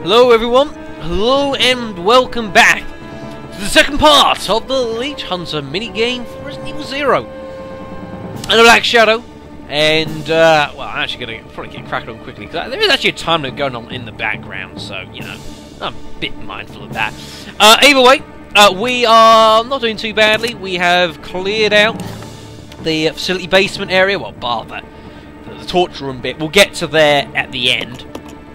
Hello everyone, hello and welcome back to the second part of the Leech Hunter minigame for Resident Evil 0. I'm Black Shadow, and well, I'm actually going to probably get cracking on quickly, because there is actually a time limit going on in the background, so, you know, I'm a bit mindful of that. Either way, we are not doing too badly. We have cleared out the facility basement area, well, bar that, the torture room bit. We'll get to there at the end.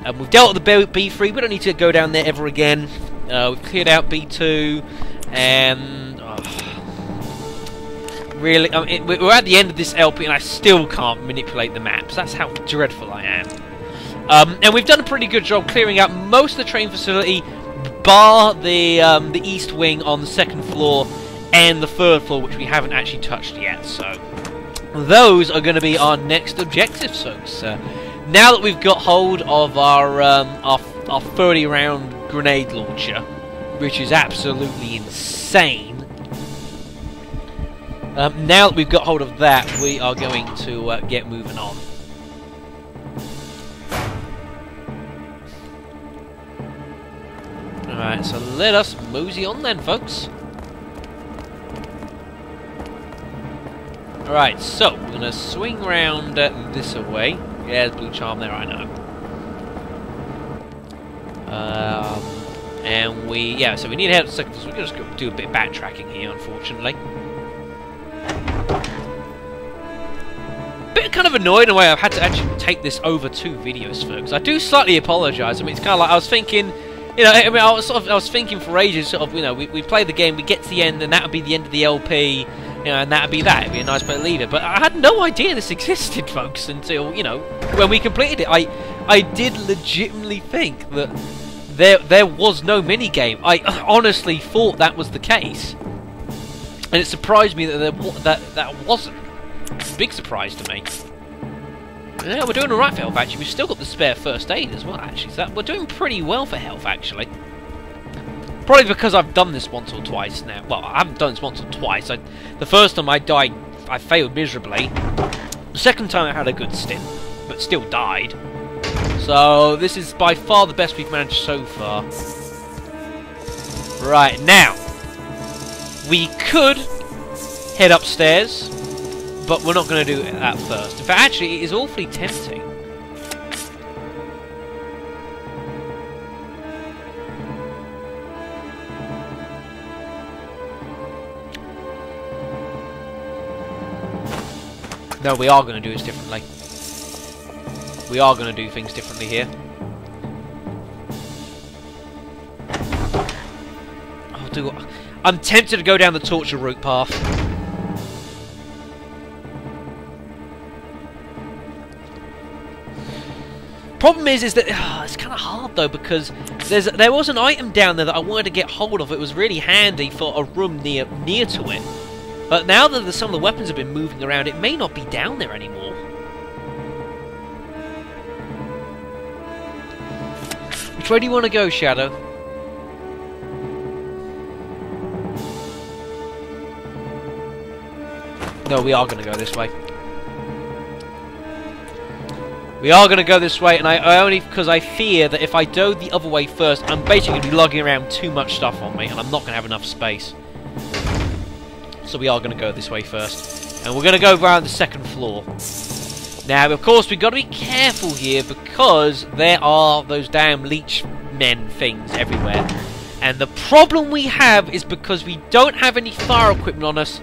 We've dealt with the B3, we don't need to go down there ever again. We've cleared out B2, and really, we're at the end of this LP and I still can't manipulate the maps. That's how dreadful I am. And we've done a pretty good job clearing out most of the train facility, bar the east wing on the second floor and the third floor, which we haven't actually touched yet. So those are going to be our next objectives, folks. Now that we've got hold of our 30-round grenade launcher, which is absolutely insane. Now that we've got hold of that, we are going to get moving on. Alright, so let us mosey on then, folks. Alright, so we're going to swing round this way. Yeah, there's blue charm there, I know. And so we need to head up to second, so we're going to just do a bit of backtracking here, unfortunately. Bit kind of annoyed in a way I've had to actually take this over 2 videos for, because I do slightly apologise. I mean, it's kind of like I was thinking, you know, I mean, I was thinking for ages, sort of, you know, we play the game, we get to the end, and that would be the end of the LP. You know, and that'd be that. It'd be a nice way to leave it. But I had no idea this existed, folks, until, you know, when we completed it. I did legitimately think that there was no minigame. I honestly thought that was the case, and it surprised me that that wasn't. Big surprise to me. Yeah, we're doing alright for health. Actually, we've still got the spare first aid as well. Actually, so we're doing pretty well for health. Actually. Probably because I've done this once or twice now. Well, I haven't done this once or twice. The first time I died, I failed miserably. The second time I had a good stint, but still died. So this is by far the best we've managed so far. Right, now, we could head upstairs, but we're not going to do that first. In fact, actually, it is awfully tempting. No, we are going to do this differently. We are going to do things differently here. I'm tempted to go down the torture route path. Problem is that it's kind of hard though, because there was an item down there that I wanted to get hold of. It was really handy for a room near to it. But now that some of the weapons have been moving around, it may not be down there anymore. Which way do you want to go, Shadow? No, we are going to go this way. We are going to go this way, and I only because I fear that if I go the other way first, I'm basically going to be lugging around too much stuff on me, and I'm not going to have enough space. So we are going to go this way first. And we're going to go around the second floor. Now, of course, we've got to be careful here, because there are those damn leech men things everywhere. And the problem we have is because we don't have any fire equipment on us,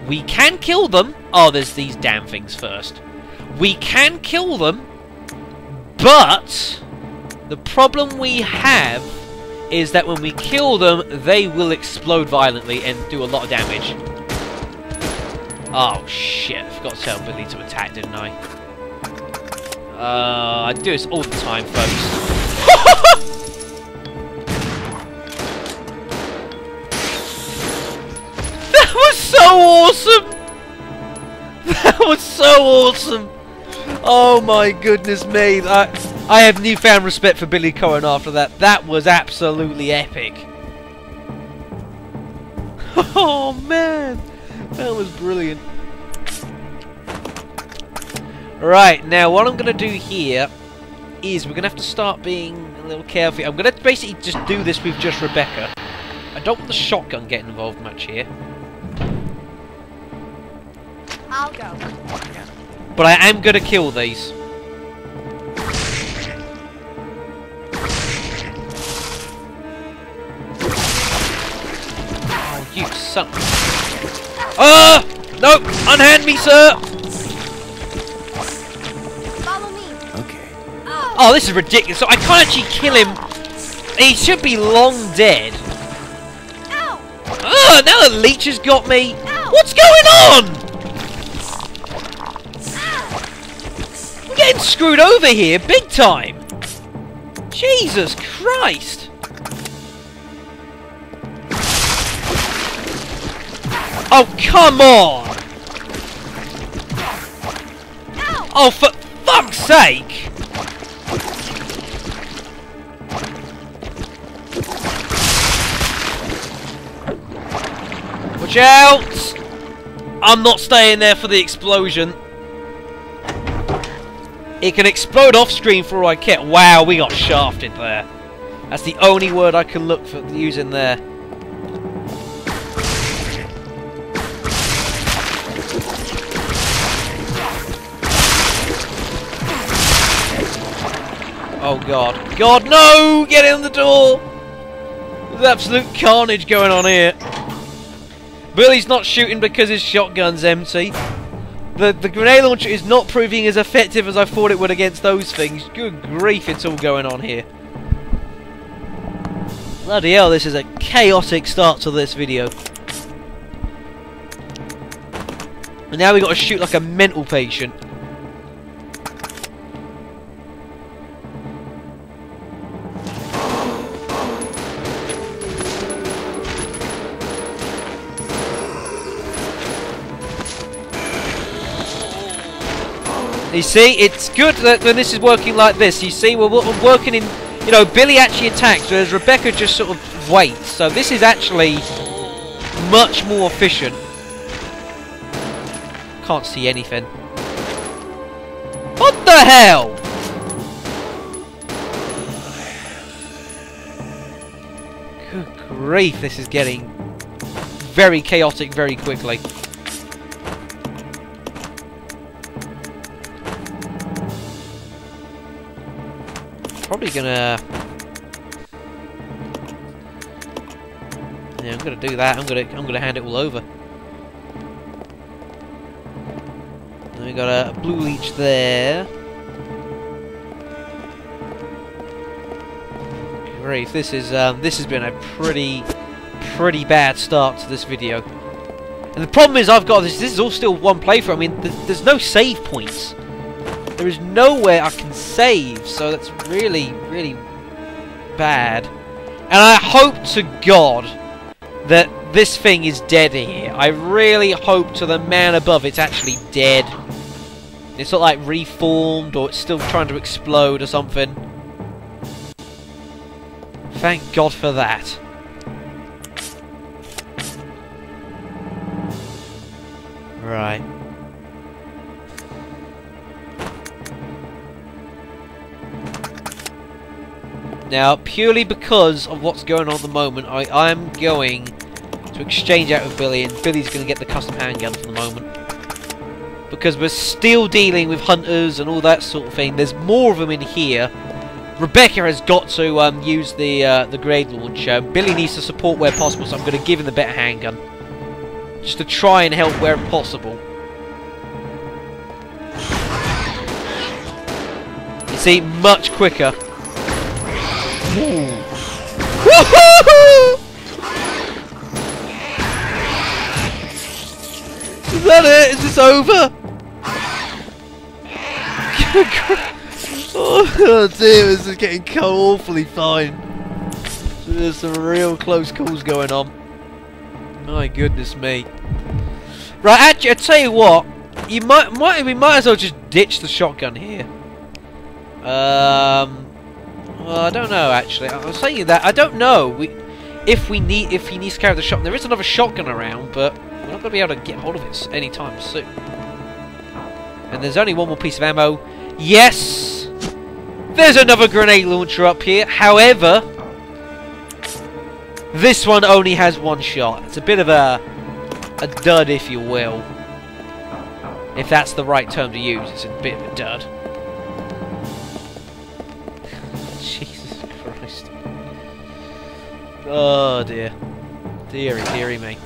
we can kill them. Oh, there's these damn things first. We can kill them, but the problem we have is that when we kill them, they will explode violently and do a lot of damage. Oh shit, I forgot to tell Billy to attack, didn't I? I do this all the time, folks. That was so awesome! That was so awesome! Oh my goodness me, I have newfound respect for Billy Cohen after that. That was absolutely epic. Oh man! That was brilliant. Right, now what I'm going to do here is we're going to have to start being a little careful. I'm going to basically just do this with just Rebecca. I don't want the shotgun getting involved much here. I'll go. But I am going to kill these. Oh, you son. No! Unhand me, sir! Follow me. Okay. Oh, this is ridiculous. So I can't actually kill him. He should be long dead. Ow! Oh, now the leech has got me. Ow! What's going on? I'm getting screwed over here, big time. Jesus Christ. Oh, come on. Ow! Oh, for fuck's sake. Watch out! I'm not staying there for the explosion. It can explode off screen for all I care. Wow, we got shafted there. That's the only word I can look for using there. Oh god. God, no! Get in the door! There's absolute carnage going on here. Billy's not shooting because his shotgun's empty. The grenade launcher is not proving as effective as I thought it would against those things. Good grief, it's all going on here. Bloody hell, this is a chaotic start to this video. And now we've got to shoot like a mental patient. You see, it's good that when this is working like this. You see, we're working in, you know, Billy actually attacks, whereas Rebecca just sort of waits. So this is actually much more efficient. Can't see anything. What the hell? Good grief, this is getting very chaotic very quickly. Probably gonna... Yeah, I'm gonna do that. I'm gonna hand it all over. Then we got a blue leech there. Grief, this has been a pretty bad start to this video. And the problem is I've got this is all still one playthrough. I mean, there's no save points. There is nowhere I can save, so that's really, really bad. And I hope to God that this thing is dead here. I really hope to the man above it's actually dead. It's not like reformed or it's still trying to explode or something. Thank God for that. Right. Now, purely because of what's going on at the moment, I am going to exchange out with Billy, and Billy's going to get the custom handgun for the moment. Because we're still dealing with hunters and all that sort of thing. There's more of them in here. Rebecca has got to use the grenade launcher. Billy needs to support where possible, so I'm going to give him the better handgun. Just to try and help where possible. You see, much quicker. Woohoo! Is that it? Is this over? Oh dear, this is getting awfully fine. There's some real close calls going on. My goodness me. Right, actually, I tell you what, we might as well just ditch the shotgun here. Well, I don't know actually. I was saying that I don't know if he needs to carry the shotgun. There is another shotgun around, but we're not going to be able to get hold of it anytime soon. And there's only one more piece of ammo. Yes, There's another grenade launcher up here. However, this one only has one shot. It's a bit of a dud, if you will. If that's the right term to use, it's a bit of a dud. Jesus Christ. Oh dear. Deary, deary me.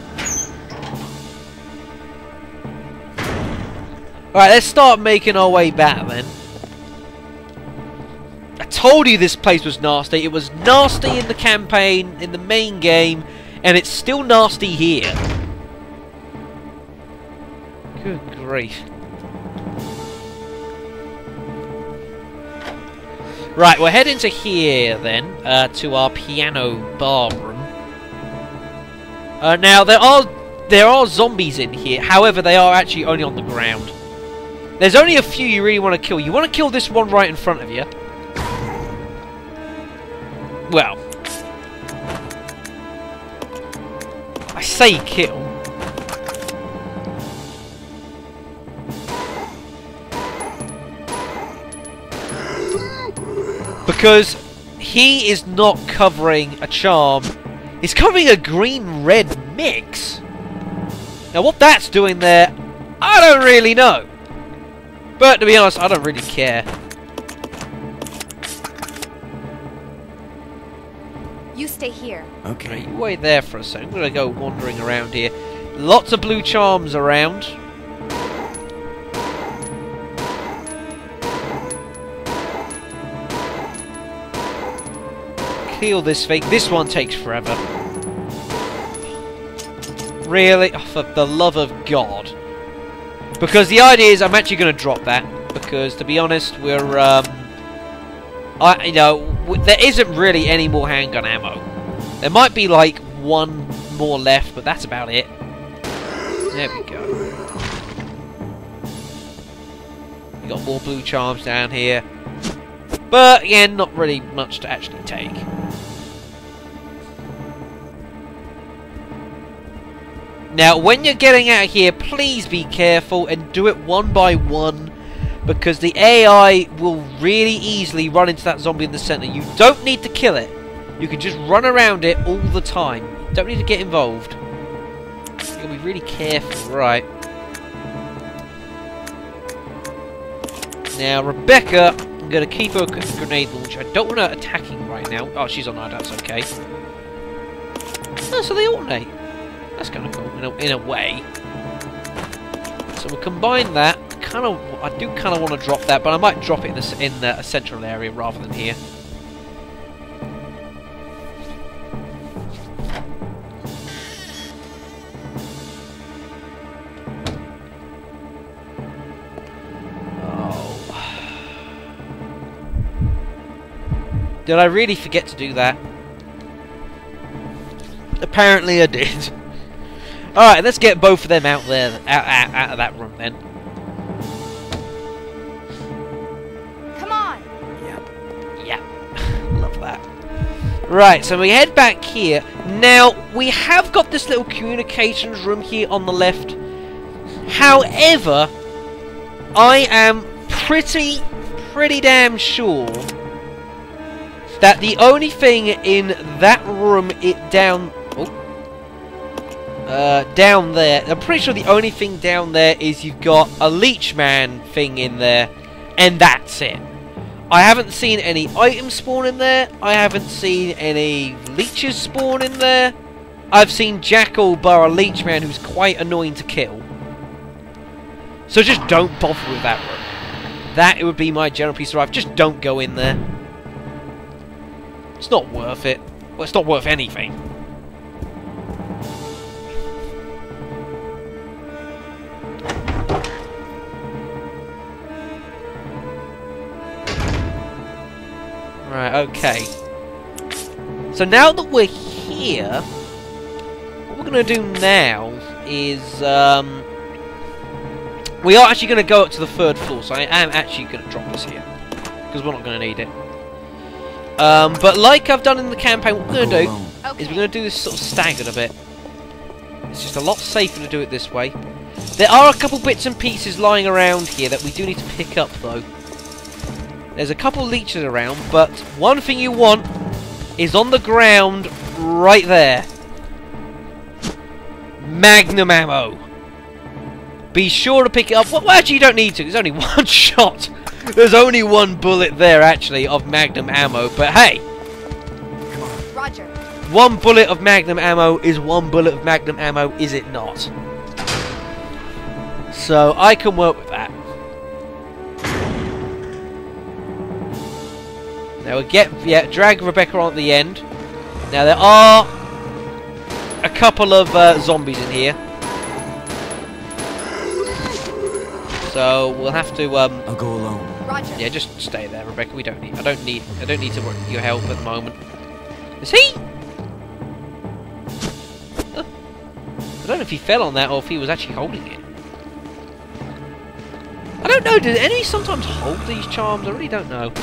Alright, let's start making our way back then. I told you this place was nasty. It was nasty in the campaign, in the main game, and it's still nasty here. Good grief. Right, we're heading to here then, to our piano bar room. Now there are zombies in here. However, they are actually only on the ground. There's only a few you really want to kill. You want to kill this one right in front of you. Well, I say kill. Because he is not covering a charm. He's covering a green-red mix. Now what that's doing there, I don't really know. But to be honest, I don't really care. You stay here. Okay. Right, you wait there for a second. I'm going to go wandering around here. Lots of blue charms around. Kill this thing. This one takes forever. Really? Oh, for the love of God. Because the idea is I'm actually going to drop that. Because, to be honest, we're, there isn't really any more handgun ammo. There might be, like, one more left, but that's about it. There we go. We got more blue charms down here. But, again, not really much to actually take. Now, when you're getting out of here, please be careful and do it one by one, because the AI will really easily run into that zombie in the center. You don't need to kill it. You can just run around it all the time. You don't need to get involved. You've got to be really careful. Right. Now, Rebecca, I'm going to keep her grenade launcher. I don't want her attacking right now. Oh, she's on her. That's okay. Oh, so they alternate. That's kind of cool, in a way. So we'll combine that. I do kind of want to drop that, but I might drop it in a central area rather than here. Oh. Did I really forget to do that? Apparently I did. Alright, let's get both of them out there, out of that room then. Come on. Yeah. Love that. Right, so we head back here. Now, we have got this little communications room here on the left. However, I am pretty damn sure that the only thing in that room down there, I'm pretty sure the only thing down there is you've got a Leech Man thing in there, and that's it. I haven't seen any items spawn in there. I haven't seen any leeches spawn in there. I've seen Jackal bar a Leech Man who's quite annoying to kill. So just don't bother with that room. That would be my general piece of advice. Just don't go in there. It's not worth it. Well, it's not worth anything. Right, okay. So now that we're here, what we're going to do now is, we are actually going to go up to the 3rd floor, so I am actually going to drop this here, because we're not going to need it. But like I've done in the campaign, what we're going to do is we're going to do this sort of staggered a bit. It's just a lot safer to do it this way. There are a couple bits and pieces lying around here that we do need to pick up, though. There's a couple leeches around, but one thing you want is on the ground right there. Magnum ammo. Be sure to pick it up. Well, actually, you don't need to. There's only one shot. There's only one bullet there, actually, of Magnum ammo. But hey, Roger. one bullet of Magnum ammo is one bullet of Magnum ammo, is it not? So I can work with that. Now we drag Rebecca on at the end. Now there are a couple of zombies in here. So we'll have to. I'll go alone. Roger. Yeah, just stay there, Rebecca. We don't need. I don't need to work your help at the moment. Is he? I don't know if he fell on that or if he was actually holding it. I don't know. Do enemies sometimes hold these charms? I really don't know.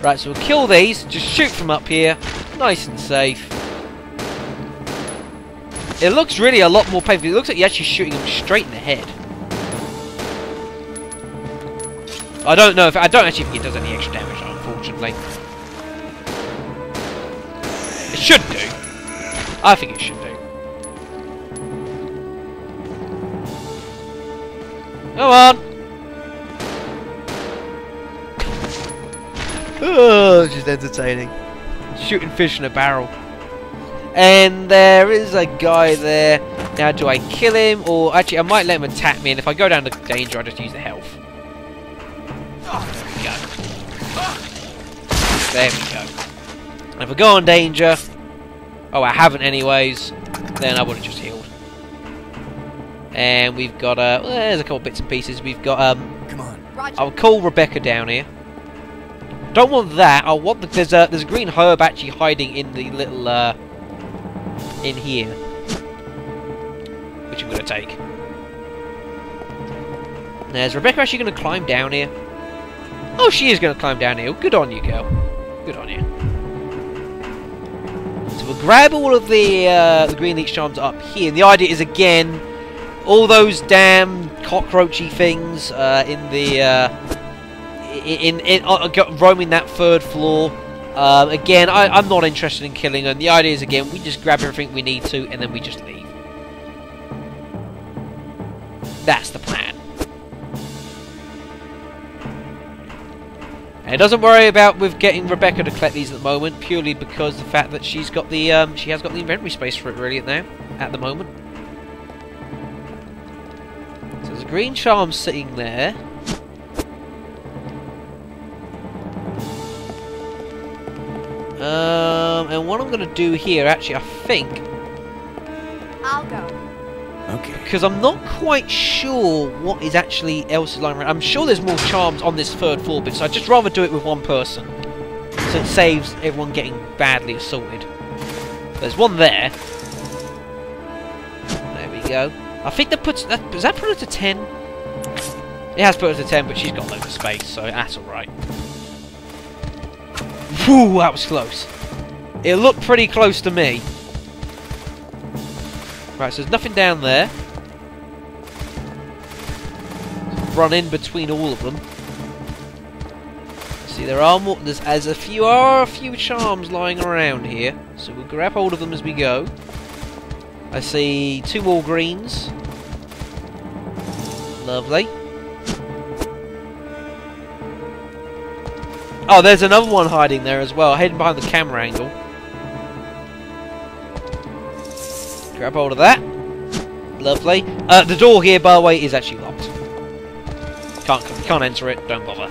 Right, so we'll kill these. Just shoot from up here, nice and safe. It looks really a lot more painful. It looks like you're actually shooting them straight in the head. I don't know if I don't actually think it does any extra damage, unfortunately. It should do. I think it should do. Come on! Oh, just entertaining. Shooting fish in a barrel. And there is a guy there. Now, do I kill him? Or actually, I might let him attack me. And if I go down to danger, I just use the health. There we go. And if I go on danger, oh, I haven't anyways, then I would have just healed. And we've got well, there's a couple bits and pieces. We've got Come on. Roger. I'll call Rebecca down here. Don't want that. I want there's a green herb actually hiding in the little in here, which I'm gonna take. Now, is Rebecca actually gonna climb down here? Oh, she is gonna climb down here. Good on you, girl. Good on you. So we'll grab all of the green leech charms up here. And the idea is again, all those damn cockroachy things in the roaming that third floor. Again, I'm not interested in killing them. The idea is again, we just grab everything we need to, and then we just leave. That's the plan. And it doesn't worry about with getting Rebecca to collect these at the moment, purely because the fact that she's got the she has got the inventory space for it really now at the moment. So there's a green charm sitting there. And what I'm going to do here, actually, I think, I'll go. Okay. because I'm not quite sure what is actually else is lying around. I'm sure there's more charms on this third floor bit, so I'd just rather do it with one person, so it saves everyone getting badly assaulted. There's one there. There we go. I think that puts that. Does that put her to 10? It has put her to 10, but she's got loads of space, so that's all right. Whew, that was close. It looked pretty close to me. Right, so there's nothing down there. Run in between all of them. See, there are more. There's a few charms lying around here, so we'll grab hold of them as we go. I see 2 more greens. Lovely. Oh, there's another one hiding there as well, hidden behind the camera angle. Grab hold of that. Lovely. The door here, by the way, is actually locked. Can't enter it. Don't bother.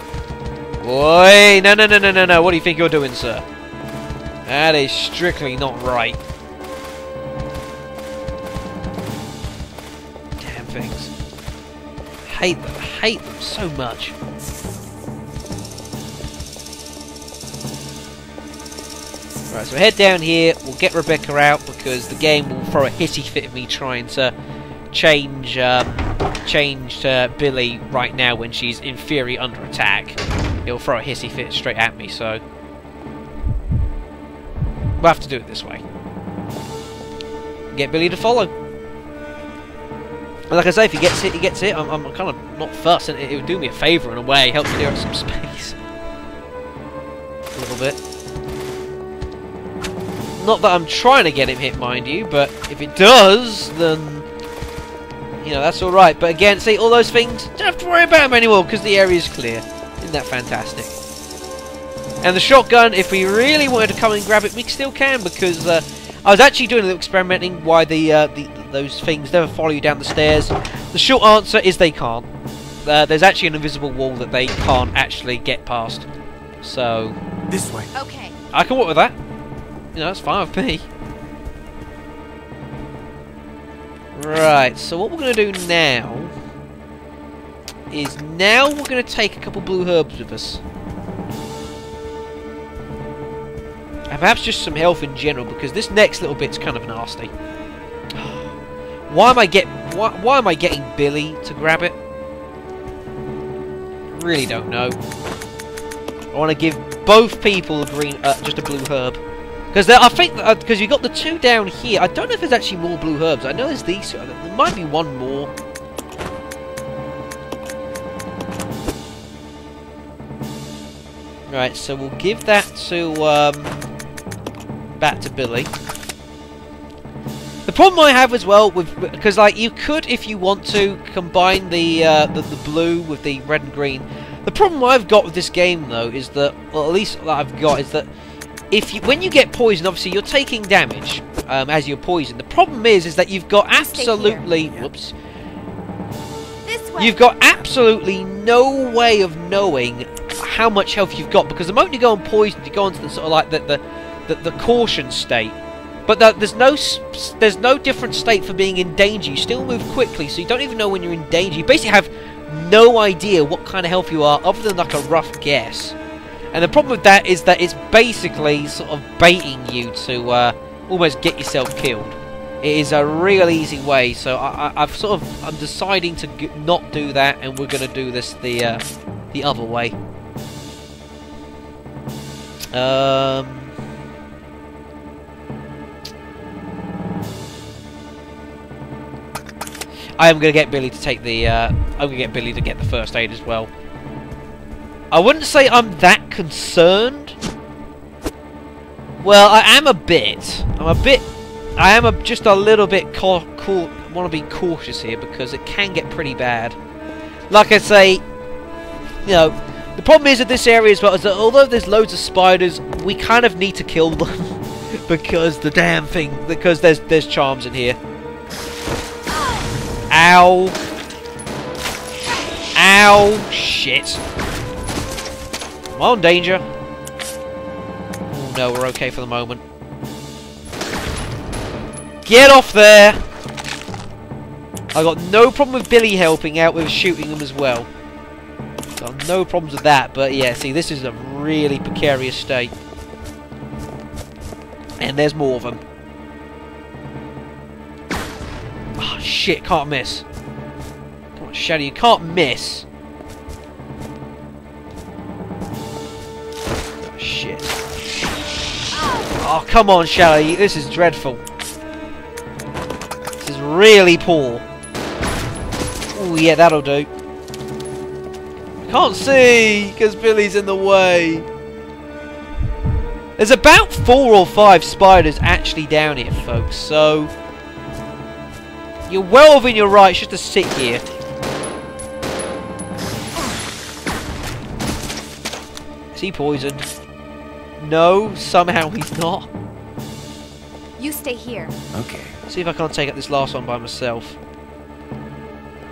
Oi! No, no, no, no, no, no. What do you think you're doing, sir? That is strictly not right. Damn things. Hate them. Hate them so much. Right, so head down here, we'll get Rebecca out because the game will throw a hissy fit of me trying to change to Billy right now when she's in theory under attack. It'll throw a hissy fit straight at me, so we'll have to do it this way. Get Billy to follow. And like I say, if he gets hit, he gets hit. I'm kind of not fuss, and it would do me a favour in a way, help clear up some space. A little bit. Not that I'm trying to get him hit, mind you, but if it does, then, you know, that's alright. But again, see, all those things, don't have to worry about them anymore, because the area is clear. Isn't that fantastic? And the shotgun, if we really wanted to come and grab it, we still can, because I was actually doing a little experimenting why those things never follow you down the stairs. The short answer is they can't. There's actually an invisible wall that they can't actually get past. So... This way. Okay. I can work with that. You know, that's fine with me. Right, so what we're going to do now is we're going to take a couple blue herbs with us. And perhaps just some health in general, because this next little bit's kind of nasty. Why am I getting Billy to grab it? Really don't know. I want to give both people a green, just a blue herb. Because I think because you got the two down here. I don't know if there's actually more blue herbs. I know there's these two. There might be one more. Right, so we'll give that to back to Billy. The problem I have as well with because like you could, if you want to, combine the blue with the red and green. The problem I've got with this game though is that, well, at least that I've got is that when you get poisoned, obviously you're taking damage as you're poisoned. The problem is that you've got absolutely whoops. This way. You've got absolutely no way of knowing how much health you've got, because the moment you go on poison, you go into the sort of like the caution state. But there's no different state for being in danger. You still move quickly, so you don't even know when you're in danger. You basically have no idea what kind of health you are, other than like a rough guess. And the problem with that is that it's basically sort of baiting you to almost get yourself killed. It is a real easy way, so I'm deciding to not do that, and we're going to do this the other way. I am going to get Billy to take the. I'm going to get Billy to get the first aid as well. I wouldn't say I'm that concerned. Well, I am a bit. I am just a little bit want to be cautious here, because it can get pretty bad. Like I say, you know, the problem is with this area as well is that although there's loads of spiders, we kind of need to kill them because there's charms in here. Ow. Ow. Shit. Come on, danger. Oh no, we're okay for the moment. Get off there! I got no problem with Billy helping out with shooting them as well. Got no problems with that, but yeah, see, this is a really precarious state. And there's more of them. Oh shit, can't miss. Come on, Shadow, you can't miss. Oh shit. Oh, come on, Shadow, this is dreadful. This is really poor. Oh yeah, that'll do. Can't see, because Billy's in the way. There's about 4 or 5 spiders actually down here, folks, so you're well within your rights just to sit here. Is he poisoned? No, somehow he's not. You stay here. Okay. See if I can't take out this last one by myself.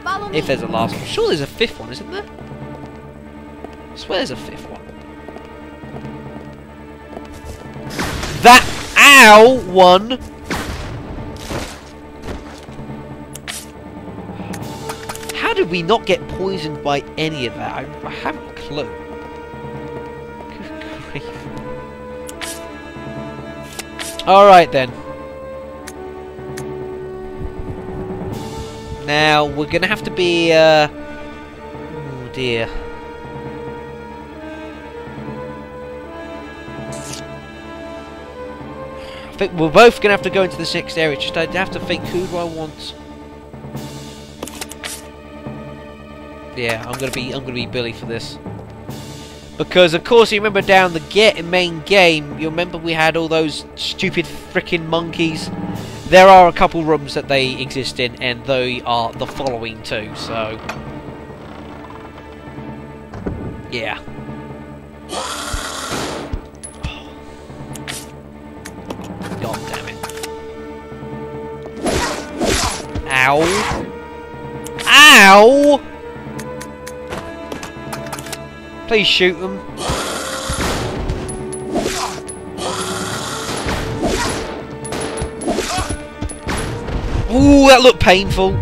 Follow me. If there's a last one. Sure there's a 5th one, isn't there? I swear there's a 5th one. That ow one. How did we not get poisoned by any of that? I haven't a clue. Good grief. Alright then. Now we're gonna have to be oh dear. I think we're both gonna have to go into this next area. Just I have to think, who do I want? Yeah, I'm gonna be Billy for this. Because of course you remember down the main game, you remember we had all those stupid frickin' monkeys. There are a couple rooms that they exist in, and they are the following too. So yeah. God damn it! Ow! Ow! Please shoot them. Ooh, that looked painful.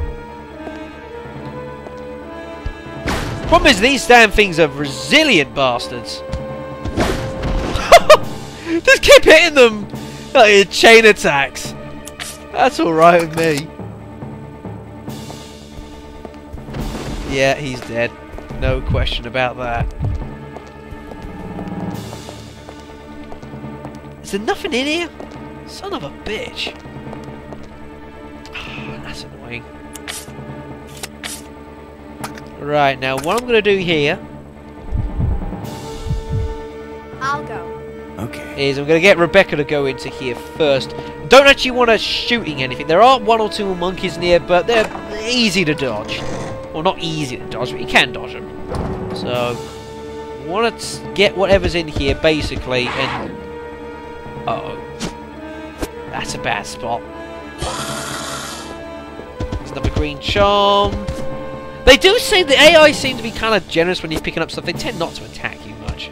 Problem is, these damn things are resilient bastards. Just keep hitting them like chain attacks. That's alright with me. Yeah, he's dead. No question about that. Is there nothing in here? Son of a bitch. That's annoying. Right, now what I'm going to do here... I'll go. Okay. ...is I'm going to get Rebecca to go into here first. Don't actually want her shooting anything. There are one or two more monkeys near, but they're easy to dodge. Well, not easy to dodge, but you can dodge them. So, want to get whatever's in here, basically, and... Uh-oh. That's a bad spot. There's another green charm. They do say the AI seem to be kind of generous when you're picking up stuff. They tend not to attack you much.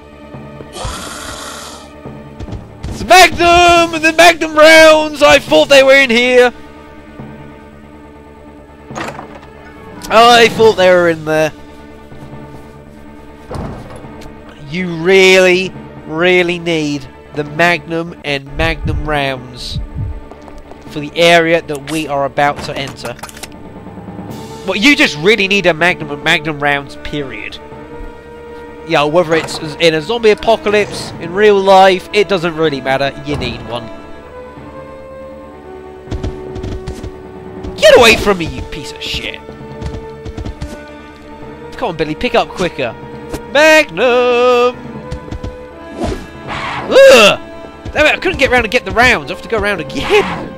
It's Magnum! And the Magnum rounds! I thought they were in here! I thought they were in there. You really, really need the Magnum and Magnum rounds for the area that we are about to enter. Well, you just really need a Magnum and Magnum rounds, period. Yeah, whether it's in a zombie apocalypse, in real life, it doesn't really matter. You need one. Get away from me, you piece of shit. Come on, Billy, pick up quicker. Magnum! Ugh! Damn it, I couldn't get around to get the rounds. I have to go around again.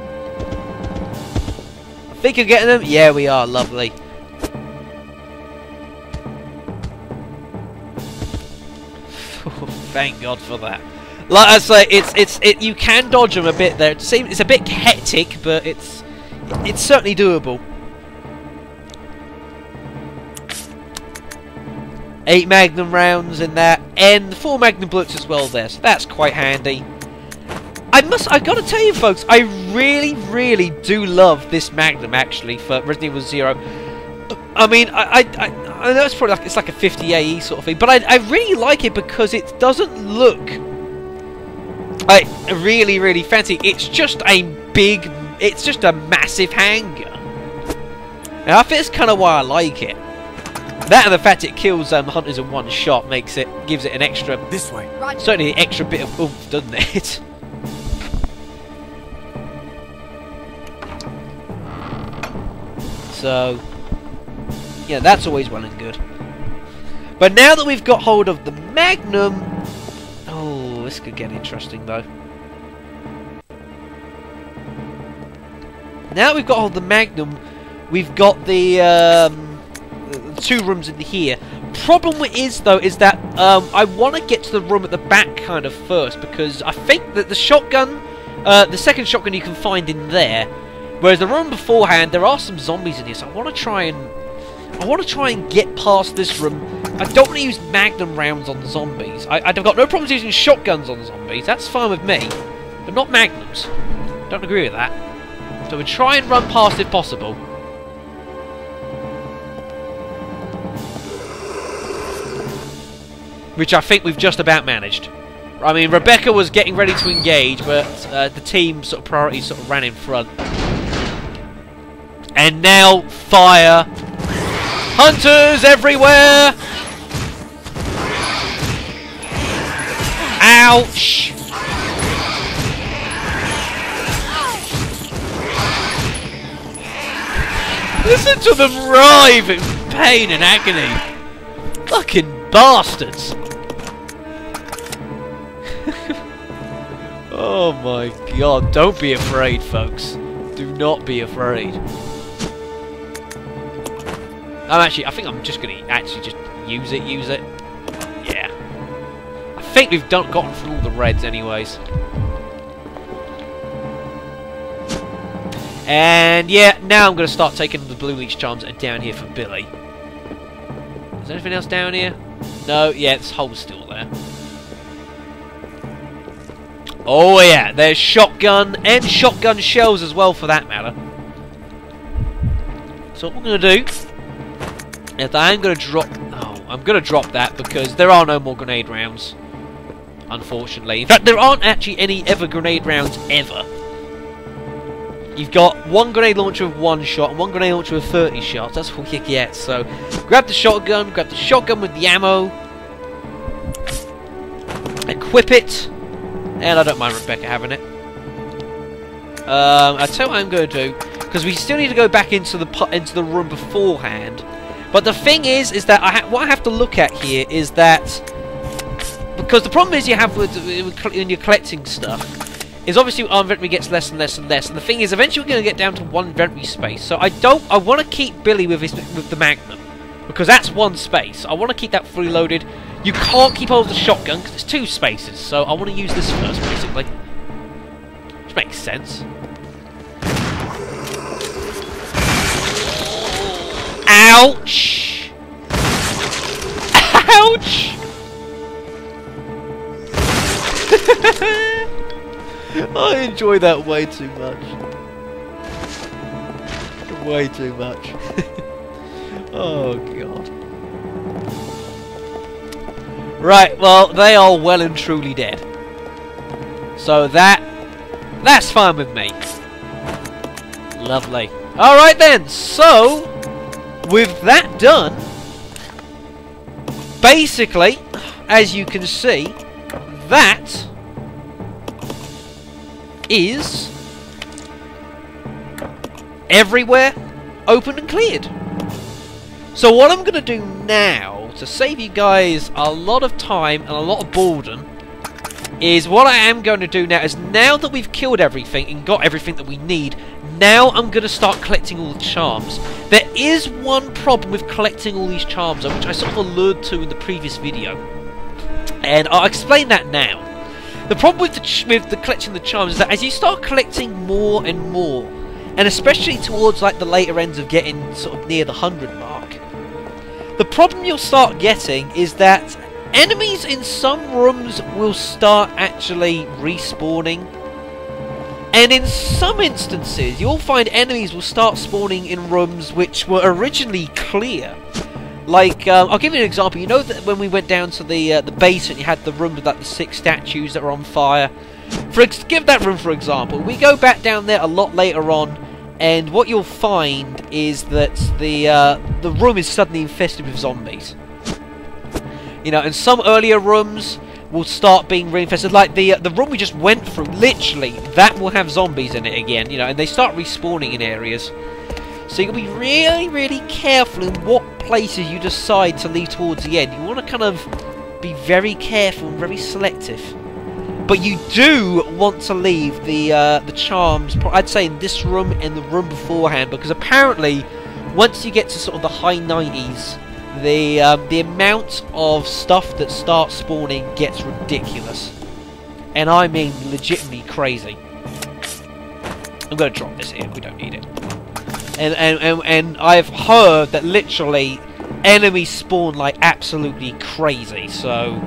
I think you're getting them? Yeah, we are. Lovely. Thank God for that. Like I say, you can dodge them a bit there. It's a bit hectic, but it's certainly doable. 8 Magnum rounds in that, and 4 Magnum bullets as well there, so that's quite handy. I gotta tell you folks, I really do love this Magnum actually for Resident Evil 0. I mean, I know it's probably like, it's like a 50 AE sort of thing, but I really like it because it doesn't look like really fancy. It's just a massive handgun. And I think that's kind of why I like it. That and the fact it kills hunters in one shot gives it an extra, This way. Roger. certainly an extra bit of oomph, doesn't it? So, yeah, that's always well and good. But now that we've got hold of the Magnum, oh, this could get interesting though. Now that we've got hold of the Magnum, we've got the 2 rooms in here. Problem is though is that I want to get to the room at the back kind of first, because I think that the shotgun, the second shotgun you can find in there, whereas the room beforehand there are some zombies in here, so I want to try and get past this room. I don't want to use Magnum rounds on the zombies. I've got no problems using shotguns on the zombies. That's fine with me, but not Magnums. Don't agree with that. So we'll try and run past if possible. Which I think we've just about managed. I mean, Rebecca was getting ready to engage, but the team sort of priority sort of ran in front. And now, fire! Hunters everywhere! Ouch! Listen to them writhe in pain and agony. Fucking bastards! Oh my god, don't be afraid, folks. Do not be afraid. I think I'm just gonna just use it. Yeah. I think we've gotten through all the reds anyways. And yeah, now I'm gonna start taking the blue leech charms that are down here for Billy. Is there anything else down here? No, yeah, this hole's still there. Oh yeah, there's shotgun and shotgun shells as well for that matter. So what we're gonna do is I'm gonna drop that because there are no more grenade rounds. Unfortunately. In fact, there aren't actually any ever grenade rounds ever. You've got one grenade launcher with 1 shot and one grenade launcher with 30 shots. That's all you get. So grab the shotgun with the ammo, equip it. And I don't mind Rebecca having it. I'll tell you what I'm going to do, because we still need to go back into the room beforehand. But the thing is that what I have to look at here is that, because the problem is you have when you're collecting stuff, is obviously our inventory gets less and less and less. And the thing is, eventually we're going to get down to 1 inventory space. So I want to keep Billy with the Magnum, because that's 1 space. I want to keep that fully loaded. You can't keep hold of the shotgun because it's 2 spaces, so I want to use this first, basically. Which makes sense. Ouch! Ouch! I enjoy that way too much. Way too much. Oh, God. Right, well, they are well and truly dead. So that's fine with me. Lovely. Alright then, so with that done, basically, as you can see, that is everywhere open and cleared. So what I'm going to do now, to save you guys a lot of time and a lot of boredom, is what I am going to do now is, now that we've killed everything and got everything that we need, now I'm going to start collecting all the charms. There is one problem with collecting all these charms, which I sort of alluded to in the previous video, and I'll explain that now. The problem with the collecting the charms is that as you start collecting more and more, and especially towards like the later ends of getting sort of near the 100 mark, the problem you'll start getting is that enemies in some rooms will start actually respawning. And in some instances, you'll find enemies will start spawning in rooms which were originally clear. Like, I'll give you an example. You know that when we went down to the basement, you had the room with like the 6 statues that were on fire. Give that room for example. We go back down there a lot later on, and what you'll find is that the room is suddenly infested with zombies. You know, and some earlier rooms will start being reinfested. Like the room we just went through, literally, that will have zombies in it again. You know, and they start respawning in areas. So you'll be really, really careful in what places you decide to leave towards the end. You want to kind of be very careful and very selective. But you do want to leave the charms, I'd say, in this room and the room beforehand, because apparently, once you get to sort of the high 90s, the amount of stuff that starts spawning gets ridiculous. And I mean legitimately crazy. I'm going to drop this here, we don't need it. And I've heard that literally enemies spawn like absolutely crazy, so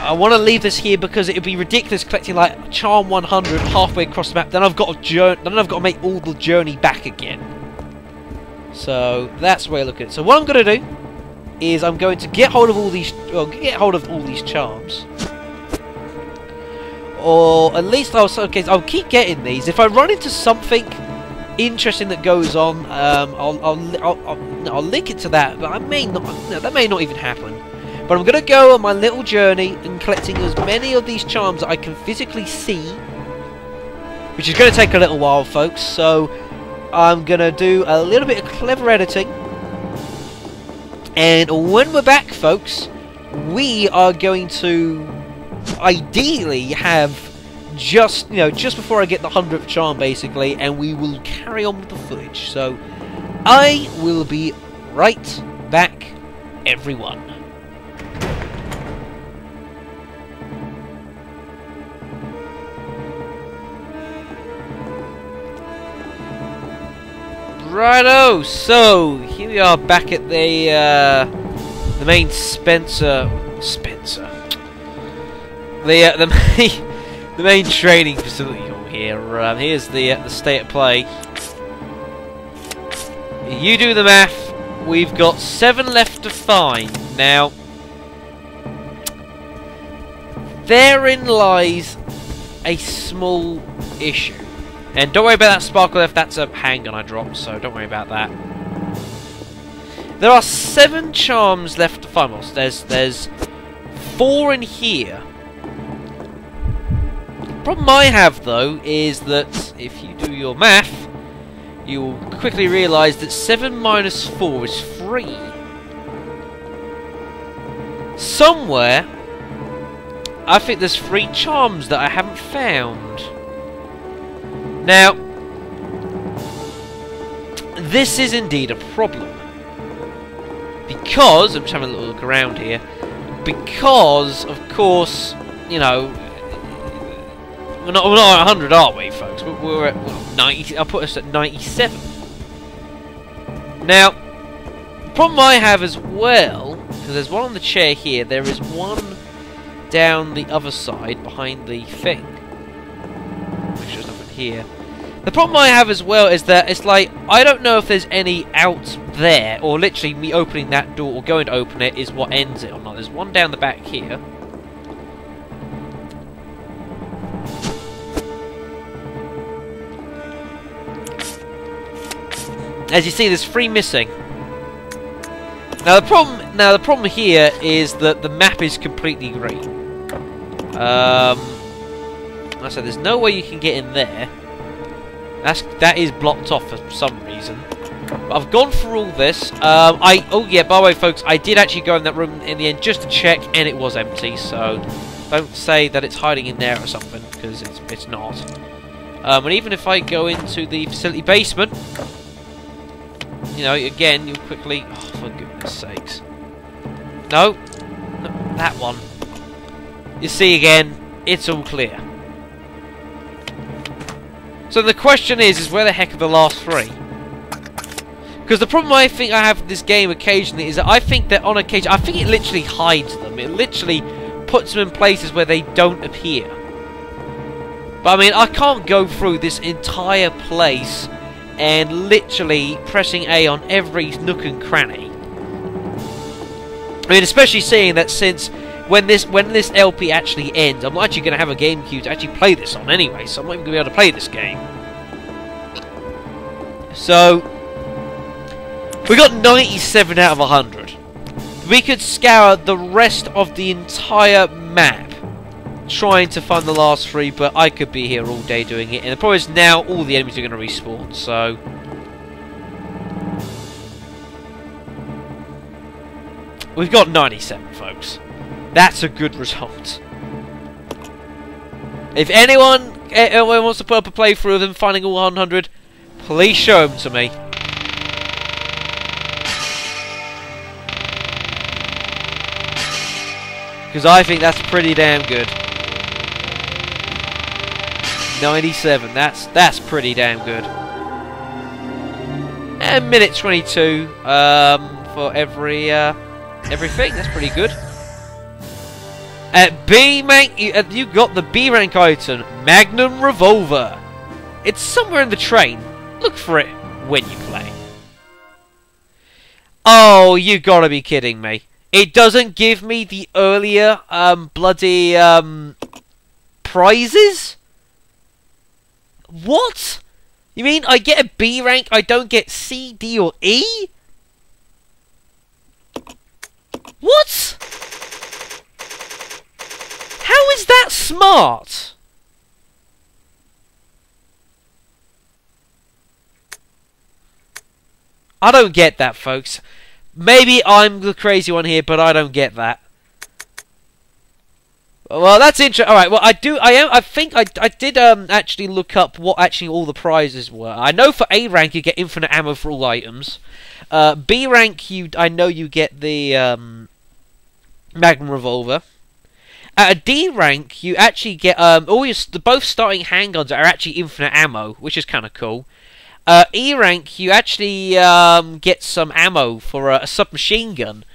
I want to leave this here because it would be ridiculous collecting like charm 100 halfway across the map. Then I've got to make all the journey back again. So that's the way I look at it. So what I'm going to do is I'm going to get hold of all these, charms, or at least I'll keep getting these. If I run into something interesting that goes on, I'll link it to that, but that may not even happen. But I'm going to go on my little journey and collecting as many of these charms that I can physically see, which is going to take a little while, folks. So I'm going to do a little bit of clever editing, And when we're back, folks, we are going to ideally have just before I get the 100th charm, basically, and we will carry on with the footage. So I will be right back, everyone. Righto, so here we are back at the main the main training facility over here. Here's the state of play. You do the math. We've got 7 left to find. Now, therein lies a small issue. And don't worry about that sparkle if that's a handgun I dropped, so don't worry about that. There are 7 charms left to find. Well, there's 4 in here. The problem I have, though, is that if you do your math, you will quickly realise that 7 minus 4 is 3. Somewhere, I think there's 3 charms that I haven't found. Now, this is indeed a problem. Because, I'm just having a little look around here, because, of course, you know, we're not at 100, are we, folks? We're at 90. I'll put us at 97. Now, the problem I have as well, because there's one on the chair here, there is one down the other side behind the thing. Make sure there's nothing here. The problem I have as well is that it's like, I don't know if there's any out there, or literally me opening that door or going to open it is what ends it or not. There's one down the back here. As you see, there's 3 missing. Now the problem here is that the map is completely green. Like I said, there's no way you can get in there. That is blocked off for some reason. But I've gone through all this. Oh yeah, by the way, folks, I did actually go in that room in the end just to check, and it was empty. So don't say that it's hiding in there or something, because it's not. And even if I go into the facility basement, you know, again, you'll quickly... Oh, for goodness sakes. No, that one. You see again, it's all clear. So the question is where the heck are the last 3? Because the problem I think I have with this game occasionally is that I think that on occasion, I think it literally hides them. It literally puts them in places where they don't appear. But I mean, I can't go through this entire place and literally pressing A on every nook and cranny. I mean, especially seeing that since when this LP actually ends, I'm actually going to have a GameCube to actually play this on anyway, so I'm not even going to be able to play this game. So, we got 97 out of 100. We could scour the rest of the entire map trying to find the last 3, but I could be here all day doing it, and the problem is now all the enemies are going to respawn, so... We've got 97, folks. That's a good result. If anyone wants to put up a playthrough of them finding all 100, please show them to me. Because I think that's pretty damn good. 97, that's pretty damn good. And minute 22 for everything. That's pretty good. At B rank, you got the B rank item, Magnum Revolver. It's somewhere in the train. Look for it when you play. Oh, you gotta be kidding me! It doesn't give me the earlier bloody prizes. What? You mean I get a B rank, I don't get C, D, or E? What? How is that smart? I don't get that, folks. Maybe I'm the crazy one here, but I don't get that. Well, that's interesting. All right. Well, I think I did actually look up what actually all the prizes were. I know for A rank you get infinite ammo for all items. B rank I know you get the Magnum revolver. At a D rank you actually get both starting handguns are actually infinite ammo, which is kind of cool. E rank you actually get some ammo for a submachine gun.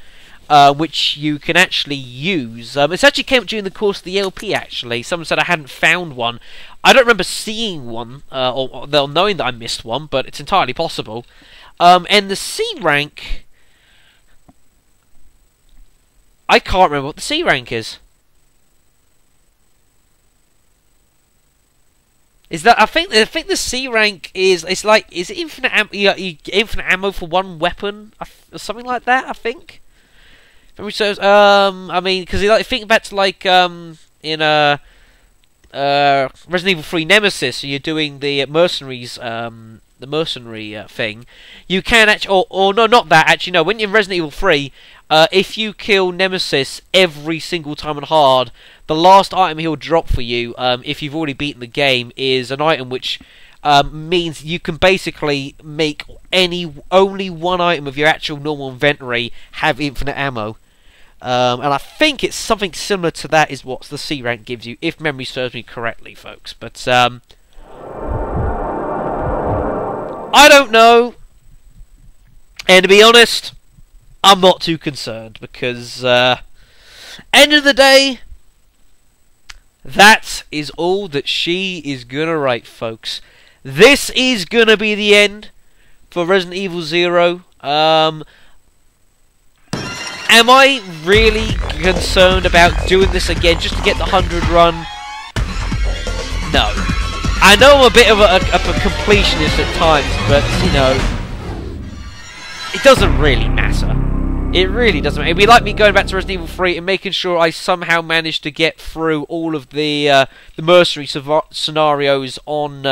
Which you can actually use. It's actually came up during the course of the LP, actually. Someone said I hadn't found one. I don't remember seeing one, or knowing that I missed one, but it's entirely possible. And the C rank... I can't remember what the C rank is. Is that I think the C rank is is it infinite ammo? You get infinite ammo for one weapon, or something like that. I think. So, I mean, because think back to in Resident Evil 3 Nemesis, so you're doing the mercenaries, the mercenary thing. You can actually, or no, not that. Actually, no. When you're in Resident Evil 3, if you kill Nemesis every single time on hard, the last item he'll drop for you, if you've already beaten the game, is an item which means you can basically make only one item of your actual normal inventory have infinite ammo. And I think it's something similar to that is what the C rank gives you, if memory serves me correctly, folks. But I don't know. And to be honest, I'm not too concerned because end of the day, that is all that she is gonna write, folks. This is gonna be the end for Resident Evil 0. Am I really concerned about doing this again just to get the 100 run? No. I know I'm a bit of a completionist at times, but, you know, it doesn't really matter. It really doesn't matter. It'd be like me going back to Resident Evil 3 and making sure I somehow managed to get through all of the mercenary scenarios on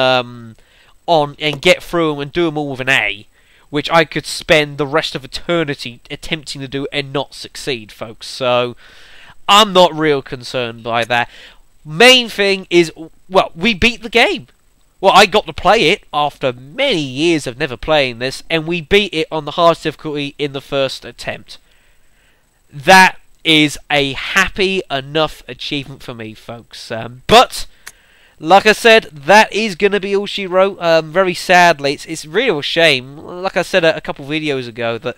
and get through them and do them all with an A, which I could spend the rest of eternity attempting to do and not succeed, folks. So, I'm not real concerned by that. Main thing is, well, we beat the game. Well, I got to play it after many years of never playing this, and we beat it on the hardest difficulty in the first attempt. That is a happy enough achievement for me, folks. But... like I said, that is going to be all she wrote. Very sadly, it's really a shame. Like I said a couple videos ago, that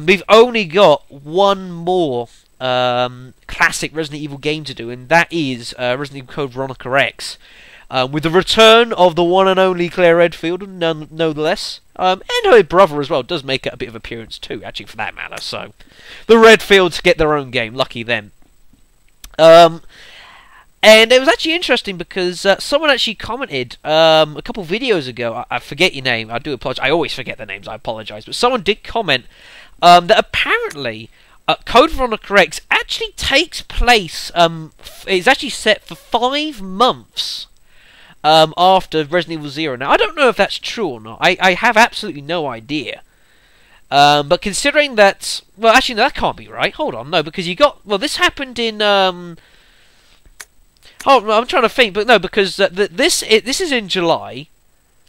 we've only got one more classic Resident Evil game to do, and that is Resident Evil Code Veronica X. With the return of the one and only Claire Redfield, no less. And her brother as well does make a bit of appearance too, actually, for that matter. So, the Redfields get their own game. Lucky them. And it was actually interesting because someone actually commented a couple videos ago. I forget your name. I do apologize. I always forget the names. I apologize. But someone did comment that apparently Code Veronica X actually takes place. It's actually set for 5 months after Resident Evil 0. Now I don't know if that's true or not. I have absolutely no idea. But considering that, well, actually no, that can't be right. Hold on, no, because you got this happened in Oh, I'm trying to think, but no, because this is in July.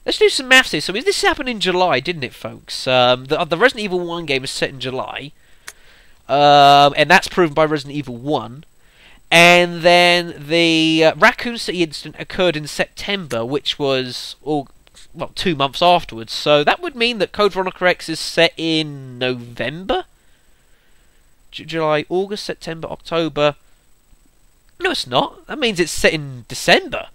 Let's do some maths here. So this happened in July, didn't it, folks? The Resident Evil 1 game is set in July. And that's proven by Resident Evil 1. And then the Raccoon City incident occurred in September, which was 2 months afterwards. So that would mean that Code Veronica X is set in November? July, August, September, October... No, it's not. That means it's set in December.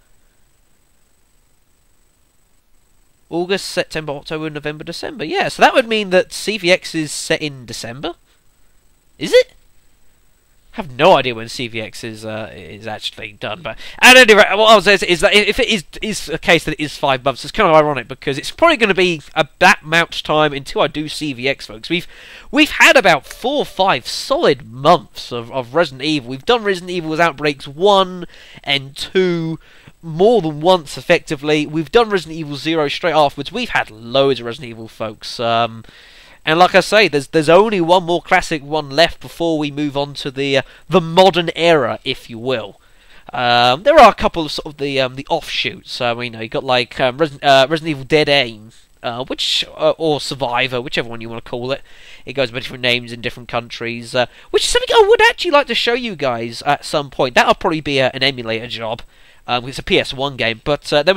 August, September, October, November, December. Yeah, so that would mean that CVX is set in December? Is it? I have no idea when CVX is actually done, but at any rate, what I was saying is that if it is a case that it is 5 months, it's kind of ironic because it's probably going to be that much time until I do CVX, folks. We've had about 4 or 5 solid months of Resident Evil. We've done Resident Evil's Outbreaks 1 and 2 more than once, effectively. We've done Resident Evil 0 straight afterwards. We've had loads of Resident Evil, folks. And like I say, there's only one more classic one left before we move on to the modern era, if you will. There are a couple of sort of the offshoots. You know, you got like Resident Evil Dead Aim, or Survivor, whichever one you want to call it. It goes by different names in different countries, which is something I would actually like to show you guys at some point. That'll probably be an emulator job. It's a PS1 game, but there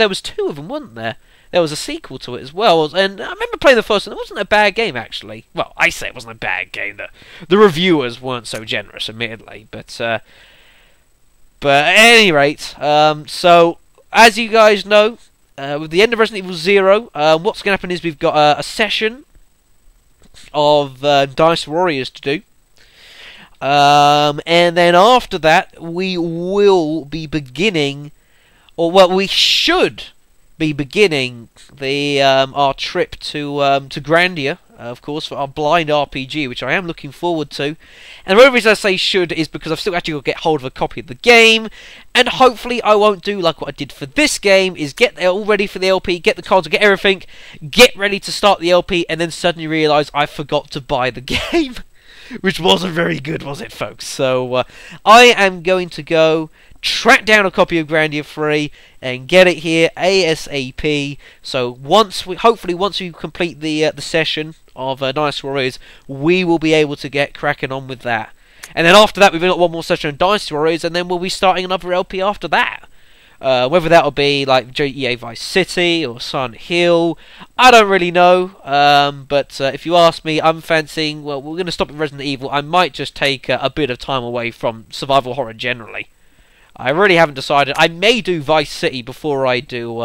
was two of them, wasn't there? There was a sequel to it as well, and I remember playing the first one. It wasn't a bad game, actually. Well, I say it wasn't a bad game. The reviewers weren't so generous, admittedly, but at any rate, so as you guys know, with the end of Resident Evil 0, what's going to happen is we've got a session of Dice Warriors to do. And then after that, we will be beginning, we should be beginning our trip to Grandia, of course, for our blind RPG, which I am looking forward to. And the only reason I say should is because I've still actually got to get hold of a copy of the game, and hopefully I won't do like what I did for this game, is get all ready for the LP, get the cards, get everything, get ready to start the LP, and then suddenly realise I forgot to buy the game. Which wasn't very good, was it, folks? So I am going to go track down a copy of Grandia Free and get it here ASAP. So hopefully once we complete the session of Dice Warriors, we will be able to get cracking on with that. And then after that, we've got one more session of Dice Warriors, and then we'll be starting another LP after that. Whether that'll be like GTA Vice City or Silent Hill, I don't really know. But if you ask me, I'm fancying, well, we're going to stop at Resident Evil. I might just take a bit of time away from survival horror generally. I really haven't decided. I may do Vice City before I do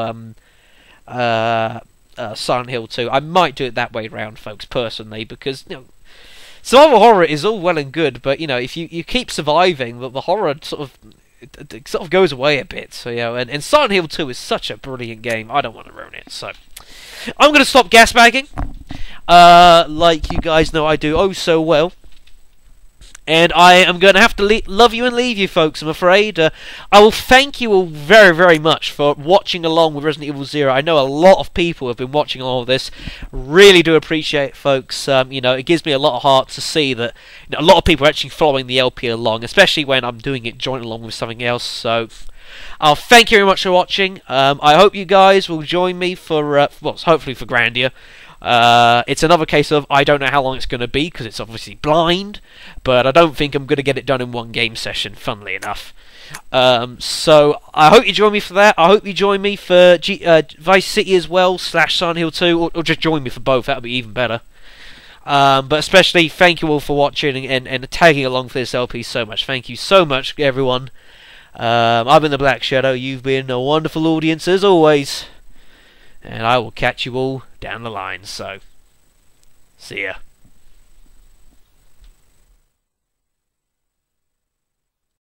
Silent Hill 2. I might do it that way round, folks, personally, because, you know, survival horror is all well and good, but, you know, if you keep surviving, the horror sort of goes away a bit. So, you know, and Silent Hill 2 is such a brilliant game. I don't want to ruin it. So I'm going to stop gasbagging, like you guys know I do oh so well. And I am going to have to love you and leave you, folks, I'm afraid. I will thank you all very, very much for watching along with Resident Evil 0. I know a lot of people have been watching all of this. Really do appreciate it, folks. You know, it gives me a lot of heart to see that, you know, a lot of people are actually following the LP along, especially when I'm doing it joint along with something else. So I'll thank you very much for watching. I hope you guys will join me for, hopefully for Grandia. It's another case of I don't know how long it's going to be because it's obviously blind, but I don't think I'm going to get it done in one game session, funnily enough. So I hope you join me for that. I hope you join me for Vice City as well, / Silent Hill 2, or just join me for both. That would be even better. But especially thank you all for watching and tagging along for this LP so much. Thank you so much, everyone. I've been the Black Shadow. You've been a wonderful audience as always. And I will catch you all down the line, so see ya.